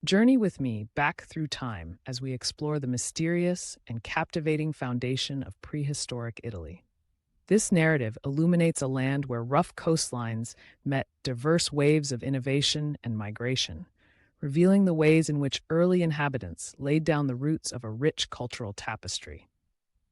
Journey with me back through time as we explore the mysterious and captivating foundation of prehistoric Italy. This narrative illuminates a land where rough coastlines met diverse waves of innovation and migration, revealing the ways in which early inhabitants laid down the roots of a rich cultural tapestry.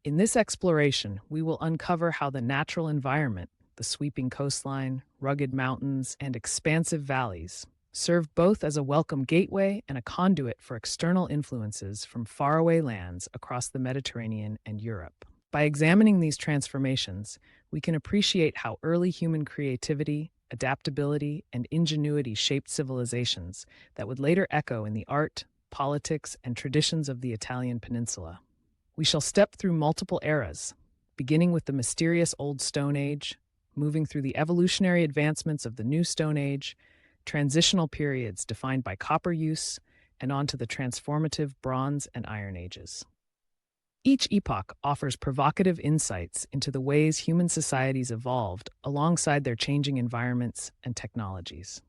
In this exploration, we will uncover how the natural environment, the sweeping coastline, rugged mountains, and expansive valleys, served both as a welcome gateway and a conduit for external influences from faraway lands across the Mediterranean and Europe. By examining these transformations, we can appreciate how early human creativity, adaptability, and ingenuity shaped civilizations that would later echo in the art, politics, and traditions of the Italian peninsula. We shall step through multiple eras, beginning with the mysterious Old Stone Age, moving through the evolutionary advancements of the New Stone Age, transitional periods defined by copper use, and onto the transformative Bronze and Iron Ages. Each epoch offers provocative insights into the ways human societies evolved alongside their changing environments and technologies.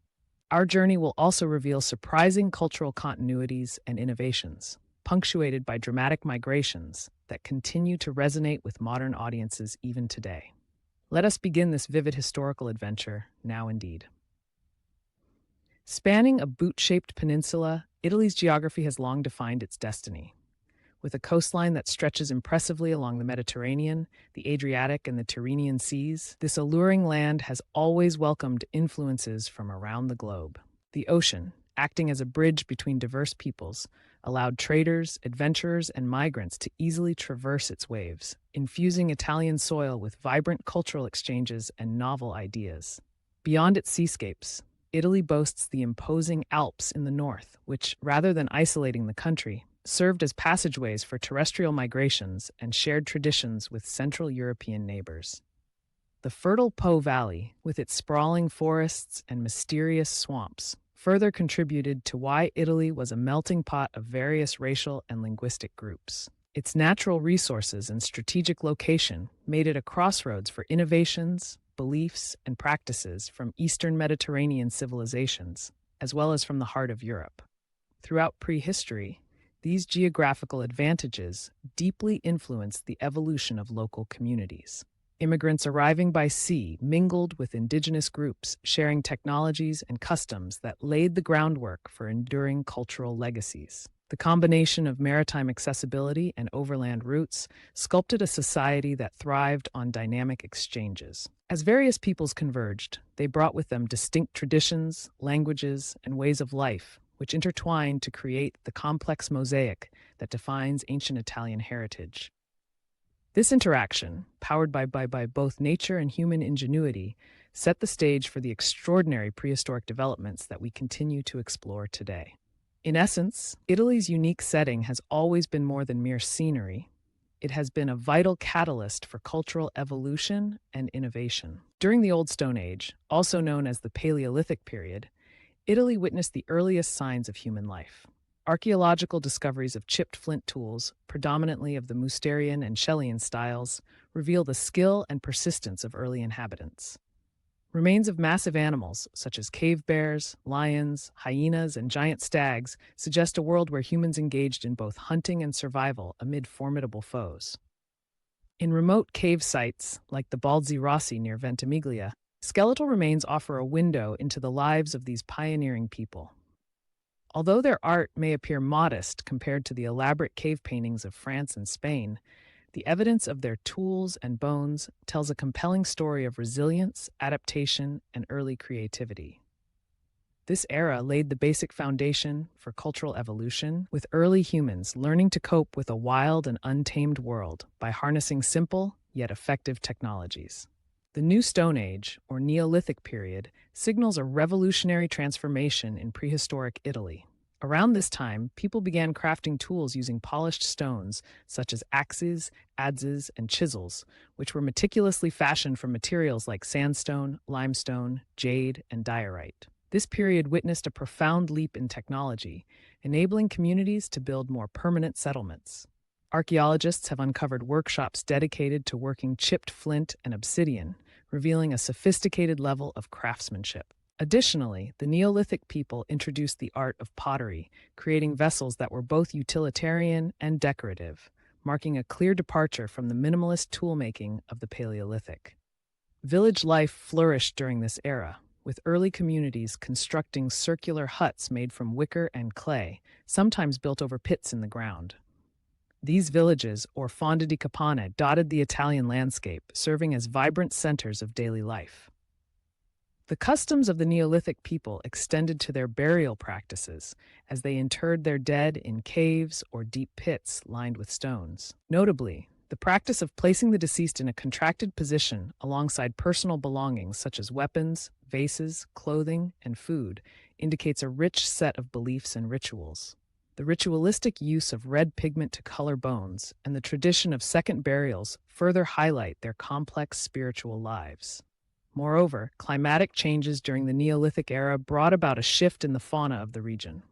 Our journey will also reveal surprising cultural continuities and innovations, punctuated by dramatic migrations that continue to resonate with modern audiences even today. Let us begin this vivid historical adventure now indeed. Spanning a boot-shaped peninsula, Italy's geography has long defined its destiny. With a coastline that stretches impressively along the Mediterranean, the Adriatic, and the Tyrrhenian seas, this alluring land has always welcomed influences from around the globe. The ocean, acting as a bridge between diverse peoples, allowed traders, adventurers, and migrants to easily traverse its waves, infusing Italian soil with vibrant cultural exchanges and novel ideas. Beyond its seascapes, Italy boasts the imposing Alps in the north, which, rather than isolating the country, served as passageways for terrestrial migrations and shared traditions with Central European neighbors. The fertile Po Valley, with its sprawling forests and mysterious swamps, further contributed to why Italy was a melting pot of various racial and linguistic groups. Its natural resources and strategic location made it a crossroads for innovations, beliefs, and practices from Eastern Mediterranean civilizations, as well as from the heart of Europe. Throughout prehistory, these geographical advantages deeply influenced the evolution of local communities. Immigrants arriving by sea mingled with indigenous groups, sharing technologies and customs that laid the groundwork for enduring cultural legacies. The combination of maritime accessibility and overland routes sculpted a society that thrived on dynamic exchanges. As various peoples converged, they brought with them distinct traditions, languages, and ways of life, which intertwined to create the complex mosaic that defines ancient Italian heritage. This interaction, powered by both nature and human ingenuity, set the stage for the extraordinary prehistoric developments that we continue to explore today. In essence, Italy's unique setting has always been more than mere scenery. It has been a vital catalyst for cultural evolution and innovation. During the Old Stone Age, also known as the Paleolithic period, Italy witnessed the earliest signs of human life. Archaeological discoveries of chipped flint tools, predominantly of the Mousterian and Shellian styles, reveal the skill and persistence of early inhabitants. Remains of massive animals, such as cave bears, lions, hyenas, and giant stags, suggest a world where humans engaged in both hunting and survival amid formidable foes. In remote cave sites, like the Balzi Rossi near Ventimiglia, skeletal remains offer a window into the lives of these pioneering people. Although their art may appear modest compared to the elaborate cave paintings of France and Spain, the evidence of their tools and bones tells a compelling story of resilience, adaptation, and early creativity. This era laid the basic foundation for cultural evolution, with early humans learning to cope with a wild and untamed world by harnessing simple yet effective technologies. The New Stone Age, or Neolithic period, signals a revolutionary transformation in prehistoric Italy. Around this time, people began crafting tools using polished stones, such as axes, adzes, and chisels, which were meticulously fashioned from materials like sandstone, limestone, jade, and diorite. This period witnessed a profound leap in technology, enabling communities to build more permanent settlements. Archaeologists have uncovered workshops dedicated to working chipped flint and obsidian, revealing a sophisticated level of craftsmanship. Additionally, the Neolithic people introduced the art of pottery, creating vessels that were both utilitarian and decorative, marking a clear departure from the minimalist toolmaking of the Paleolithic. Village life flourished during this era, with early communities constructing circular huts made from wicker and clay, sometimes built over pits in the ground. These villages, or fonda di capanne, dotted the Italian landscape, serving as vibrant centers of daily life. The customs of the Neolithic people extended to their burial practices, as they interred their dead in caves or deep pits lined with stones. Notably, the practice of placing the deceased in a contracted position alongside personal belongings such as weapons, vases, clothing, and food indicates a rich set of beliefs and rituals. The ritualistic use of red pigment to color bones and the tradition of second burials further highlight their complex spiritual lives. Moreover, climatic changes during the Neolithic era brought about a shift in the fauna of the region.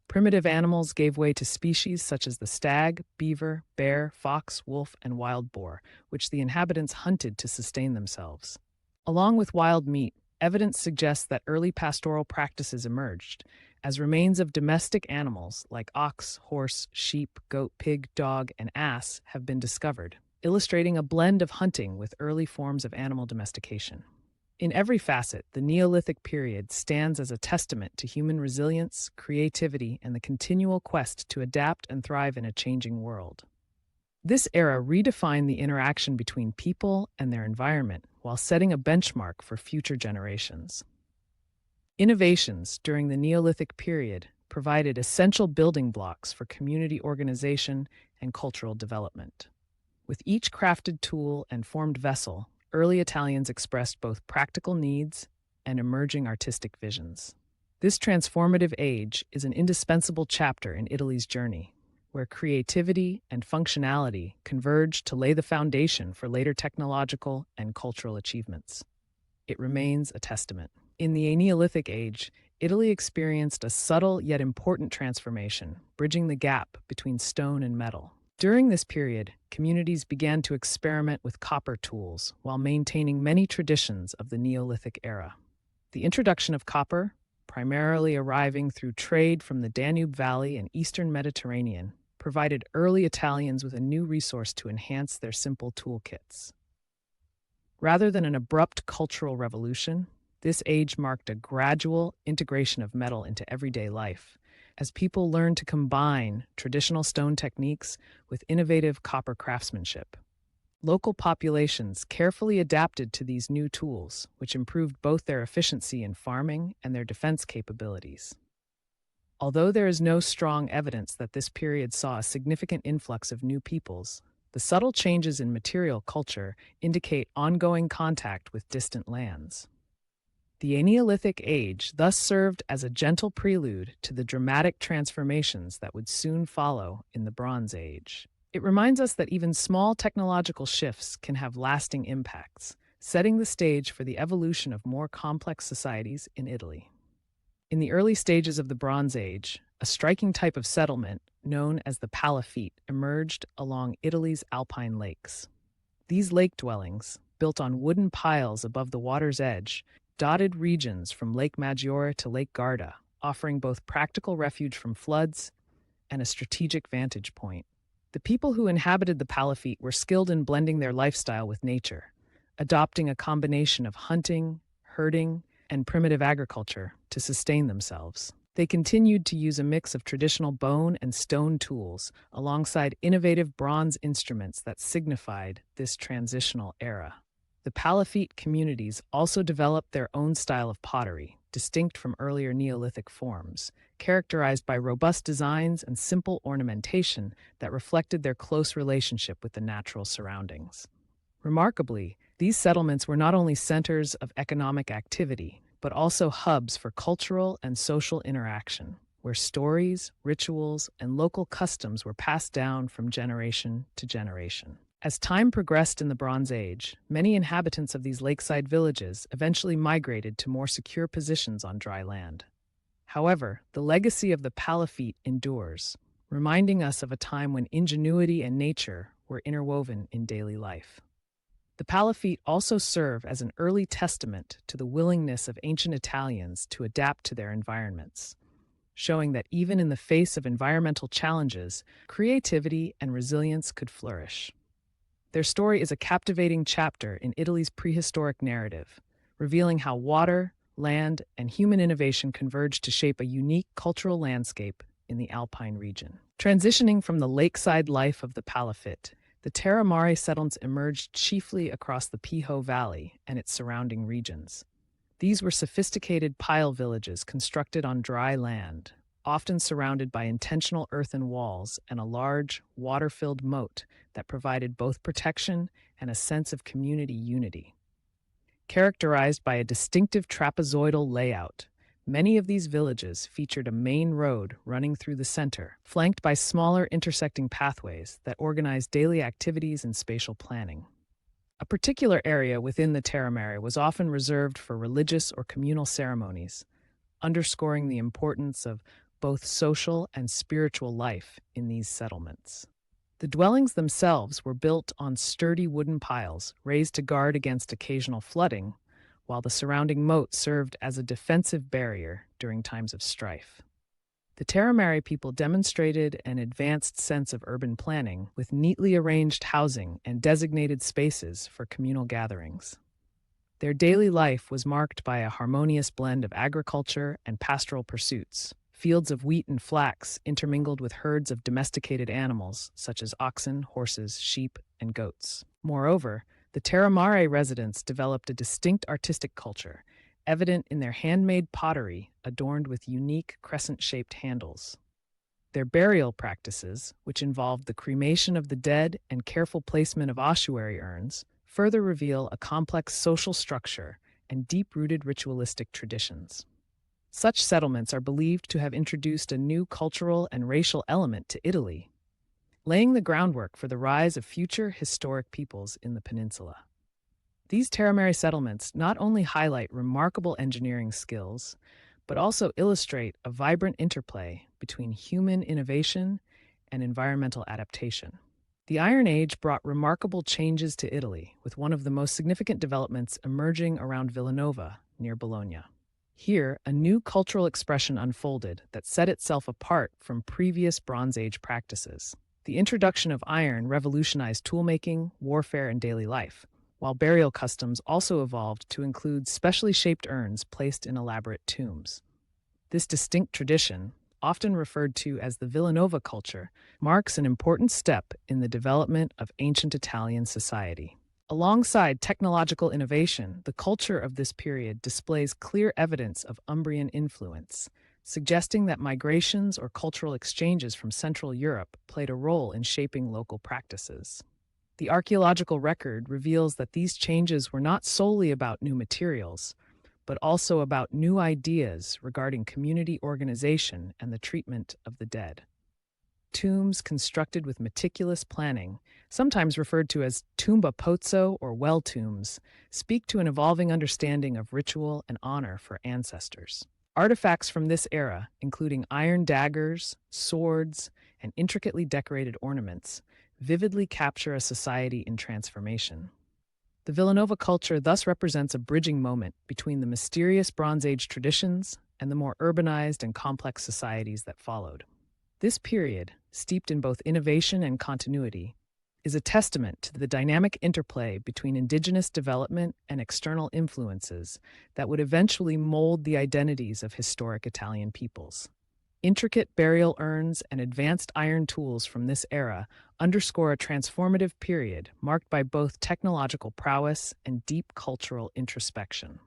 Primitive animals gave way to species such as the stag, beaver, bear, fox, wolf, and wild boar, which the inhabitants hunted to sustain themselves. Along with wild meat, evidence suggests that early pastoral practices emerged, as remains of domestic animals like ox, horse, sheep, goat, pig, dog, and ass have been discovered, illustrating a blend of hunting with early forms of animal domestication. In every facet, the Neolithic period stands as a testament to human resilience, creativity, and the continual quest to adapt and thrive in a changing world. This era redefined the interaction between people and their environment while setting a benchmark for future generations. Innovations during the Neolithic period provided essential building blocks for community organization and cultural development. With each crafted tool and formed vessel, early Italians expressed both practical needs and emerging artistic visions. This transformative age is an indispensable chapter in Italy's journey, where creativity and functionality converged to lay the foundation for later technological and cultural achievements. It remains a testament. In the Neolithic age, Italy experienced a subtle yet important transformation, bridging the gap between stone and metal. During this period, communities began to experiment with copper tools while maintaining many traditions of the Neolithic era. The introduction of copper, primarily arriving through trade from the Danube Valley and eastern Mediterranean, provided early Italians with a new resource to enhance their simple toolkits. Rather than an abrupt cultural revolution, this age marked a gradual integration of metal into everyday life, as people learned to combine traditional stone techniques with innovative copper craftsmanship. Local populations carefully adapted to these new tools, which improved both their efficiency in farming and their defense capabilities. Although there is no strong evidence that this period saw a significant influx of new peoples, the subtle changes in material culture indicate ongoing contact with distant lands. The Neolithic age thus served as a gentle prelude to the dramatic transformations that would soon follow in the Bronze Age. It reminds us that even small technological shifts can have lasting impacts, setting the stage for the evolution of more complex societies in Italy. In the early stages of the Bronze Age, a striking type of settlement, known as the Palafitte, emerged along Italy's alpine lakes. These lake dwellings, built on wooden piles above the water's edge, dotted regions from Lake Maggiore to Lake Garda, offering both practical refuge from floods and a strategic vantage point. The people who inhabited the Palafitte were skilled in blending their lifestyle with nature, adopting a combination of hunting, herding, and primitive agriculture to sustain themselves. They continued to use a mix of traditional bone and stone tools alongside innovative bronze instruments that signified this transitional era. The Palafitte communities also developed their own style of pottery, distinct from earlier Neolithic forms, characterized by robust designs and simple ornamentation that reflected their close relationship with the natural surroundings. Remarkably, these settlements were not only centers of economic activity, but also hubs for cultural and social interaction, where stories, rituals, and local customs were passed down from generation to generation. As time progressed in the Bronze Age, many inhabitants of these lakeside villages eventually migrated to more secure positions on dry land. However, the legacy of the Palafitte endures, reminding us of a time when ingenuity and nature were interwoven in daily life. The Palafitte also serve as an early testament to the willingness of ancient Italians to adapt to their environments, showing that even in the face of environmental challenges, creativity and resilience could flourish. Their story is a captivating chapter in Italy's prehistoric narrative, revealing how water, land, and human innovation converged to shape a unique cultural landscape in the Alpine region. Transitioning from the lakeside life of the Palafitte, the Terra Mare settlements emerged chiefly across the Piho Valley and its surrounding regions. These were sophisticated pile villages constructed on dry land, often surrounded by intentional earthen walls and a large, water-filled moat that provided both protection and a sense of community unity. Characterized by a distinctive trapezoidal layout, many of these villages featured a main road running through the center, flanked by smaller intersecting pathways that organized daily activities and spatial planning. A particular area within the Terra Mare was often reserved for religious or communal ceremonies, underscoring the importance of both social and spiritual life in these settlements. The dwellings themselves were built on sturdy wooden piles raised to guard against occasional flooding, while the surrounding moat served as a defensive barrier during times of strife. The Terra Mare people demonstrated an advanced sense of urban planning with neatly arranged housing and designated spaces for communal gatherings. Their daily life was marked by a harmonious blend of agriculture and pastoral pursuits, fields of wheat and flax intermingled with herds of domesticated animals such as oxen, horses, sheep, and goats. Moreover, the Terra Mare residents developed a distinct artistic culture, evident in their handmade pottery adorned with unique crescent-shaped handles. Their burial practices, which involved the cremation of the dead and careful placement of ossuary urns, further reveal a complex social structure and deep-rooted ritualistic traditions. Such settlements are believed to have introduced a new cultural and racial element to Italy, laying the groundwork for the rise of future historic peoples in the peninsula. These Terra Mare settlements not only highlight remarkable engineering skills, but also illustrate a vibrant interplay between human innovation and environmental adaptation. The Iron Age brought remarkable changes to Italy, with one of the most significant developments emerging around Villanova, near Bologna. Here, a new cultural expression unfolded that set itself apart from previous Bronze Age practices. The introduction of iron revolutionized toolmaking, warfare, and daily life, while burial customs also evolved to include specially shaped urns placed in elaborate tombs. This distinct tradition, often referred to as the Villanova culture, marks an important step in the development of ancient Italian society. Alongside technological innovation, the culture of this period displays clear evidence of Umbrian influence, suggesting that migrations or cultural exchanges from Central Europe played a role in shaping local practices. The archaeological record reveals that these changes were not solely about new materials, but also about new ideas regarding community organization and the treatment of the dead. Tombs constructed with meticulous planning, sometimes referred to as tumba pozzo or well tombs, speak to an evolving understanding of ritual and honor for ancestors. Artifacts from this era, including iron daggers, swords, and intricately decorated ornaments, vividly capture a society in transformation. The Villanova culture thus represents a bridging moment between the mysterious Bronze Age traditions and the more urbanized and complex societies that followed. This period, steeped in both innovation and continuity, is a testament to the dynamic interplay between indigenous development and external influences that would eventually mold the identities of historic Italian peoples. Intricate burial urns and advanced iron tools from this era underscore a transformative period marked by both technological prowess and deep cultural introspection.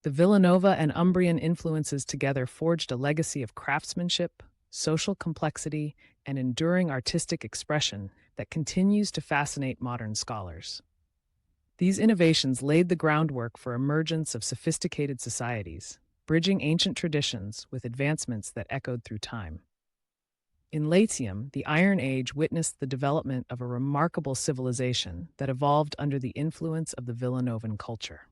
The Villanova and Umbrian influences together forged a legacy of craftsmanship, social complexity, and enduring artistic expression that continues to fascinate modern scholars. These innovations laid the groundwork for emergence of sophisticated societies, bridging ancient traditions with advancements that echoed through time. In Latium, the Iron Age witnessed the development of a remarkable civilization that evolved under the influence of the Villanovan culture.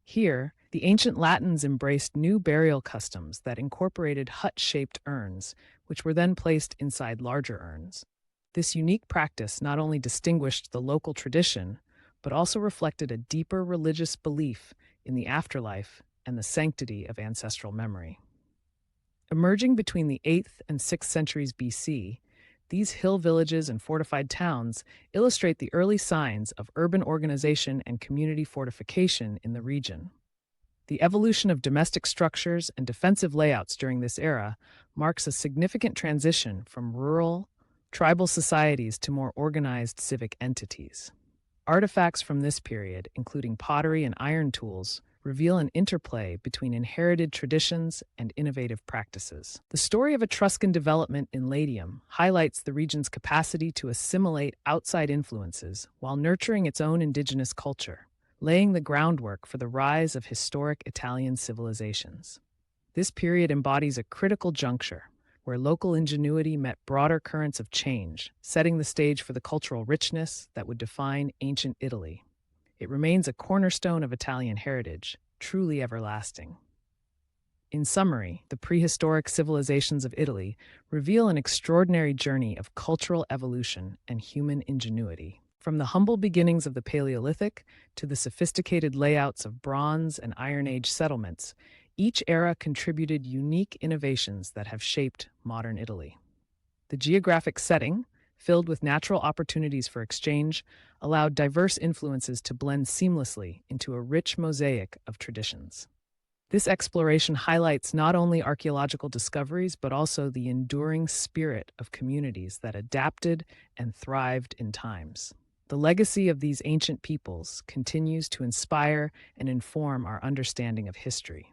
Here, the ancient Latins embraced new burial customs that incorporated hut-shaped urns, which were then placed inside larger urns. This unique practice not only distinguished the local tradition, but also reflected a deeper religious belief in the afterlife and the sanctity of ancestral memory. Emerging between the 8th and 6th centuries BC, these hill villages and fortified towns illustrate the early signs of urban organization and community fortification in the region. The evolution of domestic structures and defensive layouts during this era marks a significant transition from rural, tribal societies to more organized civic entities. Artifacts from this period, including pottery and iron tools, reveal an interplay between inherited traditions and innovative practices. The story of Etruscan development in Latium highlights the region's capacity to assimilate outside influences while nurturing its own indigenous culture, laying the groundwork for the rise of historic Italian civilizations. This period embodies a critical juncture where local ingenuity met broader currents of change, setting the stage for the cultural richness that would define ancient Italy. It remains a cornerstone of Italian heritage, truly everlasting. In summary, the prehistoric civilizations of Italy reveal an extraordinary journey of cultural evolution and human ingenuity. From the humble beginnings of the Paleolithic to the sophisticated layouts of Bronze and Iron Age settlements, each era contributed unique innovations that have shaped modern Italy. The geographic setting, filled with natural opportunities for exchange, allowed diverse influences to blend seamlessly into a rich mosaic of traditions. This exploration highlights not only archaeological discoveries, but also the enduring spirit of communities that adapted and thrived in times. The legacy of these ancient peoples continues to inspire and inform our understanding of history.